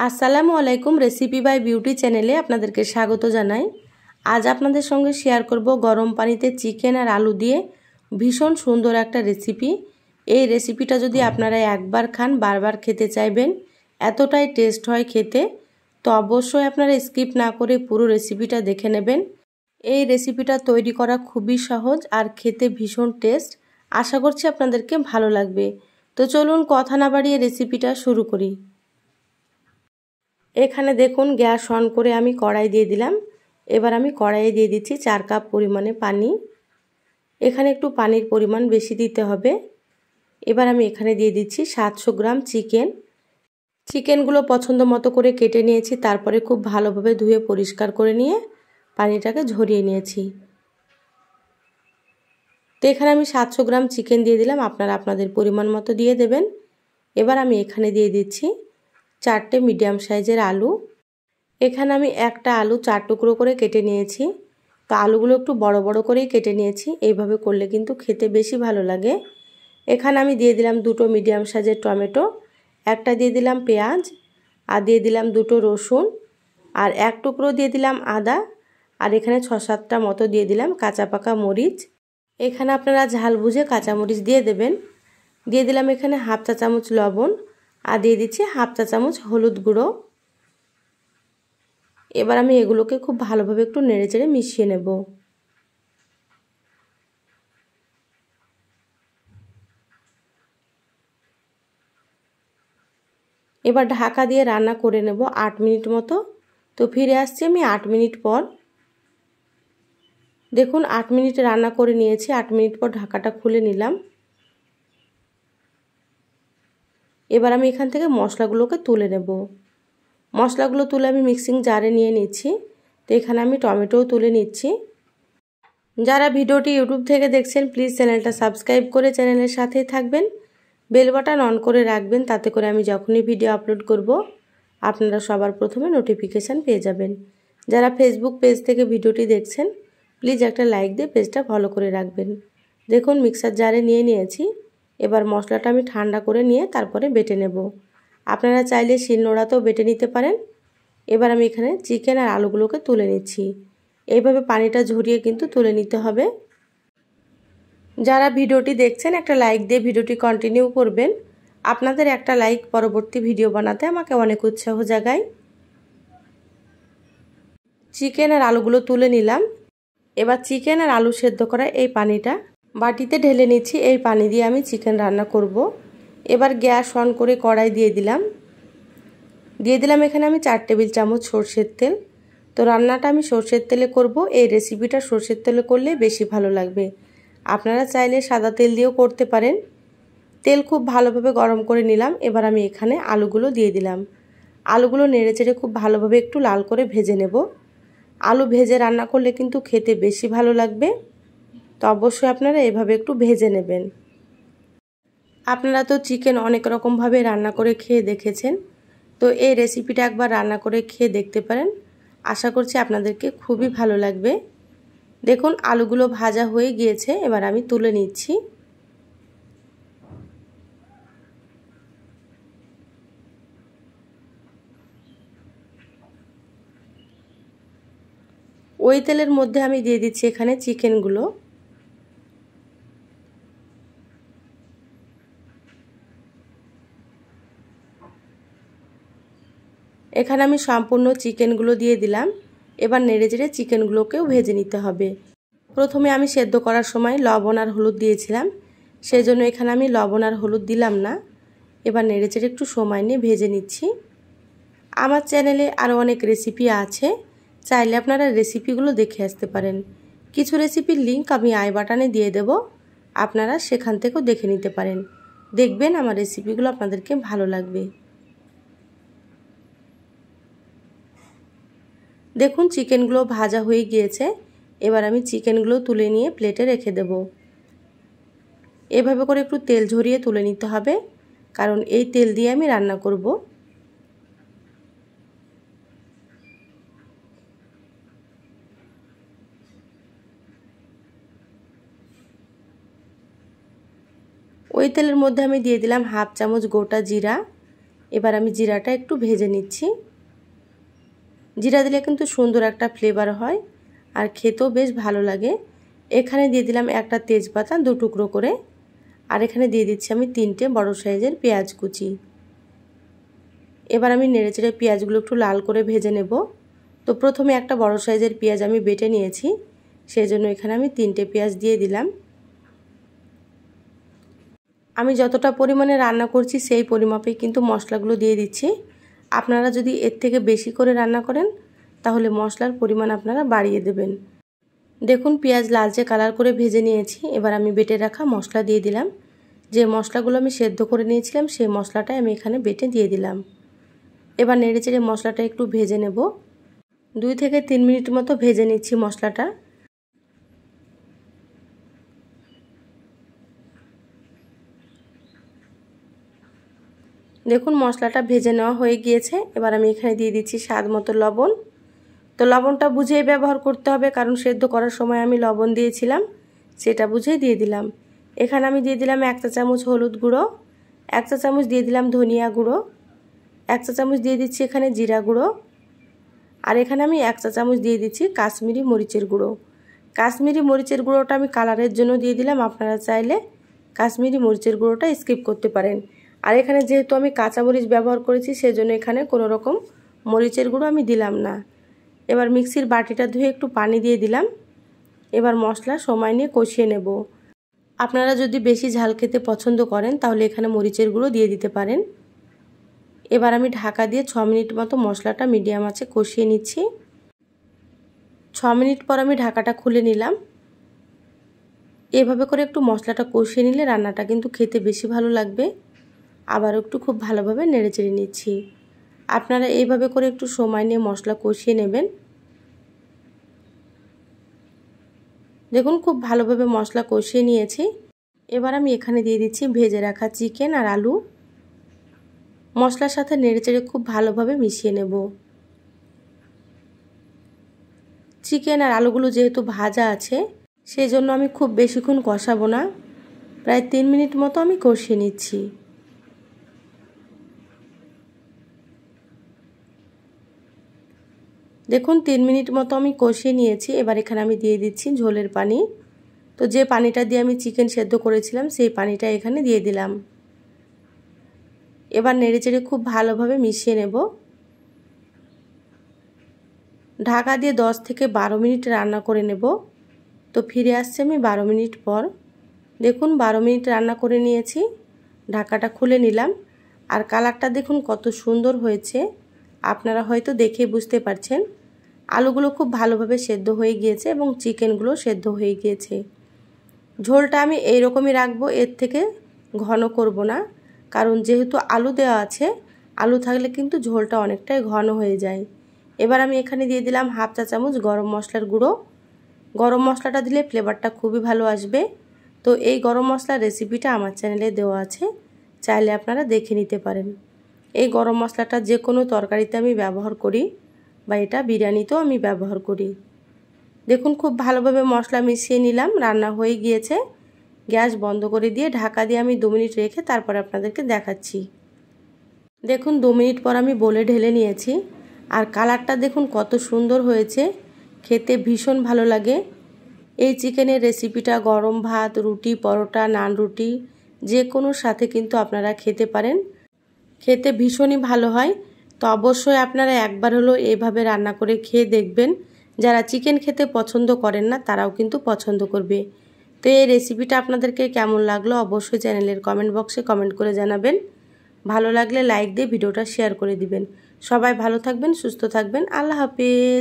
আসসালামু আলাইকুম। Recipe by beauty চ্যানেলে আপনাদেরকে স্বাগত জানাই। আজ আপনাদের সঙ্গে শেয়ার করব গরম পানিতে চিকেন আর আলু দিয়ে ভীষণ সুন্দর একটা রেসিপি। এই রেসিপিটা যদি আপনারা একবার খান বারবার খেতে চাইবেন, এতটাই টেস্ট হয় খেতে। তো অবশ্যই আপনারা স্কিপ না করে পুরো রেসিপিটা দেখে নেবেন। এই রেসিপিটা তৈরি করা খুবই সহজ আর খেতে ভীষণ টেস্ট। আশা করছি আপনাদেরকে ভালো লাগবে। তো চলুন কথা না বাড়িয়ে রেসিপিটা শুরু করি। এখানে দেখুন গ্যাস অন করে আমি কড়াই দিয়ে দিলাম। এবার আমি কড়াইয়ে দিয়ে দিচ্ছি 4 কাপ পরিমাণে পানি। এখানে একটু পানির পরিমাণ বেশি দিতে হবে। এবার আমি এখানে দিয়ে দিচ্ছি 700 গ্রাম চিকেন। চিকেনগুলো পছন্দ মতো করে কেটে নিয়েছি, তারপরে খুব ভালোভাবে ধুয়ে পরিষ্কার করে নিয়ে পানিটাকে ঝরিয়ে নিয়েছি। তো এখানে আমি 700 গ্রাম চিকেন দিয়ে দিলাম, আপনারা আপনাদের পরিমাণ মতো দিয়ে দেবেন। এবার আমি এখানে দিয়ে দিচ্ছি 4টে মিডিয়াম সাইজের আলু। এখানে আমি একটা আলু 4 টুকরো করে কেটে নিয়েছি। তো আলুগুলো একটু বড় বড় করেই কেটে নিয়েছি, এইভাবে করলে কিন্তু খেতে বেশি ভালো লাগে। এখানে আমি দিয়ে দিলাম 2টো মিডিয়াম সাইজের টমেটো, একটা দিয়ে দিলাম পেঁয়াজ, আর দিয়ে দিলাম 2টো রসুন, আর 1 টুকরো দিয়ে দিলাম আদা, আর এখানে 6-7টা মতো দিয়ে দিলাম কাঁচা পাকা মরিচ। এখানে আপনারা ঝাল বুঝে কাঁচা মরিচ দিয়ে দেবেন। দিয়ে দিলাম এখানে হাফ চা চামচ লবণ, আর দিয়ে দিচ্ছি হাফ চা চামচ হলুদ গুঁড়ো। এবার আমি এগুলোকে খুব ভালোভাবে একটু নেড়েচেড়ে মিশিয়ে নেব। এবার ঢাকা দিয়ে রান্না করে নেব 8 মিনিট মতো। তো ফিরে আসছি আমি 8 মিনিট পর। দেখুন 8 মিনিট রান্না করে নিয়েছি। 8 মিনিট পর ঢাকাটা খুলে নিলাম। এবার আমি এখান থেকে মশলাগুলোকে তুলে নেব। মশলাগুলো তুলে আমি মিক্সিং জারে নিয়ে নিচ্ছি। তো এখানে আমি টমেটোও তুলে নিচ্ছি। যারা ভিডিওটি ইউটিউব থেকে দেখছেন প্লিজ চ্যানেলটা সাবস্ক্রাইব করে চ্যানেলের সাথেই থাকবেন। বেল বাটন অন করে রাখবেন, তাতে করে আমি যখনই ভিডিও আপলোড করব আপনারা সবার প্রথমে নোটিফিকেশান পেয়ে যাবেন। যারা ফেসবুক পেজ থেকে ভিডিওটি দেখছেন প্লিজ একটা লাইক দিয়ে পেজটা ফলো করে রাখবেন। দেখুন মিক্সার জারে নিয়ে নিয়েছি। এবার মশলাটা আমি ঠান্ডা করে নিয়ে তারপরে বেটে নেব। আপনারা চাইলে শিলনোড়াতেও বেটে নিতে পারেন। এবার আমি এখানে চিকেন আর আলুগুলোকে তুলে নিচ্ছি। এইভাবে পানিটা ঝরিয়ে কিন্তু তুলে নিতে হবে। যারা ভিডিওটি দেখছেন একটা লাইক দিয়ে ভিডিওটি কন্টিনিউ করবেন। আপনাদের একটা লাইক পরবর্তী ভিডিও বানাতে আমাকে অনেক উৎসাহ জাগায়। চিকেন আর আলুগুলো তুলে নিলাম। এবার চিকেন আর আলু সেদ্ধ করা এই পানিটা বাটিতে ঢেলে নিচ্ছি। এই পানি দিয়ে আমি চিকেন রান্না করব। এবার গ্যাস অন করে কড়াই দিয়ে দিলাম এখানে আমি 4 টেবিল চামচ সরষের তেল। তো রান্নাটা আমি সরষের তেলে করব। এই রেসিপিটা সরষের তেলে করলে বেশি ভালো লাগবে। আপনারা চাইলে সাদা তেল দিয়েও করতে পারেন। তেল খুব ভালোভাবে গরম করে নিলাম। এবার আমি এখানে আলুগুলো দিয়ে দিলাম। আলুগুলো নেড়েচেড়ে খুব ভালোভাবে একটু লাল করে ভেজে নেব। আলু ভেজে রান্না করলে কিন্তু খেতে বেশি ভালো লাগবে। তো অবশ্যই আপনারা এভাবে একটু ভেজে নেবেন। আপনারা তো চিকেন অনেক রকমভাবে রান্না করে খেয়ে দেখেছেন। তো এই রেসিপিটা একবার রান্না করে খেয়ে দেখতে পারেন। আশা করছি আপনাদেরকে খুবই ভালো লাগবে। দেখুন আলুগুলো ভাজা হয়ে গিয়েছে। এবার আমি তুলে নিচ্ছি। ওই তেলের মধ্যে আমি দিয়ে দিচ্ছি এখানে চিকেনগুলো। এখানে আমি সম্পূর্ণ চিকেনগুলো দিয়ে দিলাম। এবার নেড়েচেড়ে চিকেনগুলোকেও ভেজে নিতে হবে। প্রথমে আমি সেদ্ধ করার সময় লবণ আর হলুদ দিয়েছিলাম, সেজন্য এখানে আমি লবণ আর হলুদ দিলাম না। এবার নেড়েচেড়ে একটু সময় নিয়ে ভেজে নিচ্ছি। আমার চ্যানেলে আরও অনেক রেসিপি আছে, চাইলে আপনারা রেসিপিগুলো দেখে আসতে পারেন। কিছু রেসিপির লিংক আমি আই বাটনে দিয়ে দেব, আপনারা সেখান থেকেও দেখে নিতে পারেন। দেখবেন আমার রেসিপিগুলো আপনাদেরকে ভালো লাগবে। দেখুন চিকেনগুলো ভাজা হয়ে গিয়েছে। এবার আমি চিকেনগুলো তুলে নিয়ে প্লেটে রেখে দেব। এভাবে করে একটু তেল ঝরিয়ে তুলে নিতে হবে, কারণ এই তেল দিয়ে আমি রান্না করব। ওই তেলের মধ্যে আমি দিয়ে দিলাম হাফ চামচ গোটা জিরা, এবার আমি জিরাটা একটু ভেজে নিচ্ছি। জিরা দিলে কিন্তু সুন্দর একটা ফ্লেভার হয় আর খেতেও বেশ ভালো লাগে। এখানে দিয়ে দিলাম একটা তেজপাতা 2 টুকরো করে, আর এখানে দিয়ে দিচ্ছি আমি 3টে বড় সাইজের পেঁয়াজ কুচি। এবার আমি নেড়েচেড়ে পেঁয়াজগুলো একটু লাল করে ভেজে নেব। তো প্রথমে একটা বড় সাইজের পেঁয়াজ আমি বেটে নিয়েছি, সেই জন্য এখানে আমি 3টে পেঁয়াজ দিয়ে দিলাম। আমি যতটা পরিমাণে রান্না করছি সেই পরিমাপেই কিন্তু মশলাগুলো দিয়ে দিচ্ছি। আপনারা যদি এর থেকে বেশি করে রান্না করেন তাহলে মশলার পরিমাণ আপনারা বাড়িয়ে দেবেন। দেখুন পেঁয়াজ লালচে কালার করে ভেজে নিয়েছি। এবার আমি বেটে রাখা মশলা দিয়ে দিলাম। যে মশলাগুলো আমি সেদ্ধ করে নিয়েছিলাম সেই মশলাটাই আমি এখানে বেটে দিয়ে দিলাম। এবার নেড়েচেড়ে মশলাটা একটু ভেজে নেব। 2 থেকে 3 মিনিট মতো ভেজে নিচ্ছি মশলাটা। দেখুন মশলাটা ভেজে নেওয়া হয়ে গিয়েছে। এবার আমি এখানে দিয়ে দিচ্ছি স্বাদ মতো লবণ। তো লবণটা বুঝেই ব্যবহার করতে হবে, কারণ সেদ্ধ করার সময় আমি লবণ দিয়েছিলাম, সেটা বুঝেই দিয়ে দিলাম। এখানে আমি দিয়ে দিলাম 1 চা চামচ হলুদ গুঁড়ো, 1 চা চামচ দিয়ে দিলাম ধনিয়া গুঁড়ো, 1 চা চামচ দিয়ে দিচ্ছি এখানে জিরা গুঁড়ো, আর এখানে আমি 1 চা চামচ দিয়ে দিচ্ছি কাশ্মীরি মরিচের গুঁড়ো। কাশ্মীরি মরিচের গুঁড়োটা আমি কালারের জন্য দিয়ে দিলাম, আপনারা চাইলে কাশ্মীরি মরিচের গুঁড়োটা স্কিপ করতে পারেন। আর এখানে যেহেতু আমি কাঁচামরিচ ব্যবহার করেছি সেজন্য এখানে কোনো রকম মরিচের গুঁড়ো আমি দিলাম না। এবার মিক্সির বাটিটা ধুয়ে একটু পানি দিয়ে দিলাম। এবার মশলা সময় নিয়ে কষিয়ে নেব। আপনারা যদি বেশি ঝাল খেতে পছন্দ করেন তাহলে এখানে মরিচের গুঁড়ো দিয়ে দিতে পারেন। এবার আমি ঢাকা দিয়ে 6 মিনিট মতো মশলাটা মিডিয়াম আঁচে কষিয়ে নিচ্ছি। 6 মিনিট পর আমি ঢাকাটা খুলে নিলাম। এভাবে করে একটু মশলাটা কষিয়ে নিলে রান্নাটা কিন্তু খেতে বেশি ভালো লাগবে। আবার একটু খুব ভালোভাবে নেড়েচেড়ে নিচ্ছি। আপনারা এইভাবে করে একটু সময় নিয়ে মশলা কষিয়ে নেবেন। দেখুন খুব ভালোভাবে মশলা কষিয়ে নিয়েছি। এবার আমি এখানে দিয়ে দিচ্ছি ভেজে রাখা চিকেন আর আলু। মশলার সাথে নেড়েচেড়ে খুব ভালোভাবে মিশিয়ে নেব। চিকেন আর আলুগুলো যেহেতু ভাজা আছে সেই জন্য আমি খুব বেশিক্ষণ কষাবো না, প্রায় 3 মিনিট মতো আমি কষিয়ে নিচ্ছি। দেখুন 3 মিনিট মতো আমি কষিয়ে নিয়েছি। এবার এখানে আমি দিয়ে দিচ্ছি ঝোলের পানি। তো যে পানিটা দিয়ে আমি চিকেন সেদ্ধ করেছিলাম সেই পানিটা এখানে দিয়ে দিলাম। এবার নেড়েচেড়ে খুব ভালোভাবে মিশিয়ে নেব। ঢাকা দিয়ে 10 থেকে 12 মিনিট রান্না করে নেব। তো ফিরে আসছে আমি 12 মিনিট পর। দেখুন 12 মিনিট রান্না করে নিয়েছি। ঢাকাটা খুলে নিলাম আর কালারটা দেখুন কত সুন্দর হয়েছে। আপনারা হয়তো দেখে বুঝতে পারছেন আলুগুলো খুব ভালোভাবে সেদ্ধ হয়ে গিয়েছে এবং চিকেনগুলো সেদ্ধ হয়ে গিয়েছে। ঝোলটা আমি এইরকমই রাখবো, এর থেকে ঘন করব না, কারণ যেহেতু আলু দেওয়া আছে, আলু থাকলে কিন্তু ঝোলটা অনেকটাই ঘন হয়ে যায়। এবার আমি এখানে দিয়ে দিলাম 1/2 চা চামচ গরম মশলার গুঁড়ো। গরম মশলাটা দিলে ফ্লেভারটা খুবই ভালো আসবে। তো এই গরম মশলার রেসিপিটা আমার চ্যানেলে দেওয়া আছে, চাইলে আপনারা দেখে নিতে পারেন। এই গরম মশলাটা যে কোনো তরকারিতে আমি ব্যবহার করি বা এটা বিরিয়ানিতেও আমি ব্যবহার করি। দেখুন খুব ভালোভাবে মশলা মিশিয়ে নিলাম। রান্না হয়ে গিয়েছে। গ্যাস বন্ধ করে দিয়ে ঢাকা দিয়ে আমি 2 মিনিট রেখে তারপর আপনাদেরকে দেখাচ্ছি। দেখুন 2 মিনিট পর আমি বলে ঢেলে নিয়েছি আর কালারটা দেখুন কত সুন্দর হয়েছে, খেতে ভীষণ ভালো লাগে। এই চিকেনের রেসিপিটা গরম ভাত, রুটি, পরোটা, নান রুটি যে কোনোর সাথে কিন্তু আপনারা খেতে পারেন। খেতে ভীষণই ভালো হয়। তো অবশ্যই আপনারা একবার হলো এইভাবে রান্না করে খেয়ে দেখবেন। যারা চিকেন খেতে পছন্দ করেন না তারাও কিন্তু পছন্দ করবে। তো এই রেসিপিটা আপনাদেরকে কেমন লাগলো অবশ্যই চ্যানেলের কমেন্ট বক্সে কমেন্ট করে জানাবেন। ভালো লাগলে লাইক দিয়ে ভিডিওটা শেয়ার করে দিবেন। সবাই ভালো থাকবেন, সুস্থ থাকবেন। আল্লাহ হাফেজ।